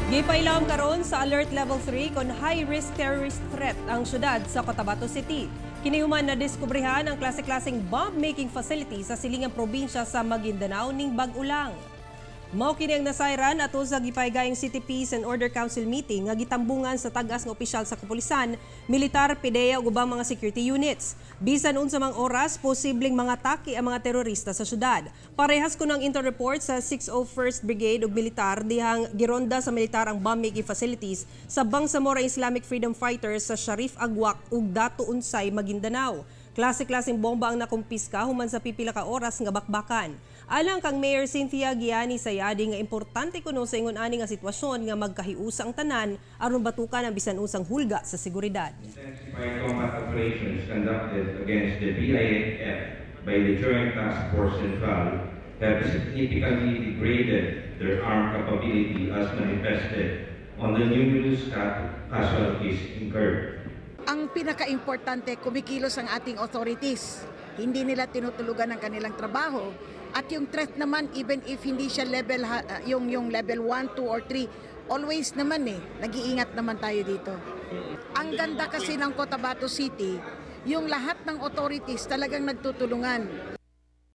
Gipailam karon sa Alert Level 3 kon high-risk terrorist threat ang syudad sa Cotabato City. Kinihuman na diskubrihan ang klase-klaseng bomb-making facility sa silingang probinsya sa Maguindanao ning Bag-Ulang. Mao kini ang nasayran ato sa gipahigaing City Peace and Order Council meeting nga gitambungan sa tag-as nga opisyal sa kapulisan, militar, PDEA ug ubang mga security units. Bisan unsa mang oras posibleng mga atake ang mga terorista sa syudad. Parehas ko ng intel report sa 601st Brigade ug militar dihang gironda sa militar ang bomb-making facilities sa Bangsamoro Islamic Freedom Fighters sa Sharif Agwak ug Dato Unsay, Maguindanao. Klase-klaseng bomba ang nakumpiska human sa pipila ka oras nga bakbakan. Alang kang Mayor Cynthia Giani Sayadi nga importante kuno sa ingon ani nga sitwasyon nga magkahiusa ang tanan aron batukan ang bisan unsang hulga sa seguridad. Intensified combat operations conducted against the BIF by the Joint Task Force Central have significantly degraded their armed capability as manifested on the numerous casualties incurred. Ang pinaka-importante, kumikilos ang ating authorities. Hindi nila tinutulugan ang kanilang trabaho. At yung threat naman, even if hindi siya level, yung level 1, 2, or 3, always naman nag-iingat naman tayo dito. Ang ganda kasi ng Cotabato City, yung lahat ng authorities talagang nagtutulungan.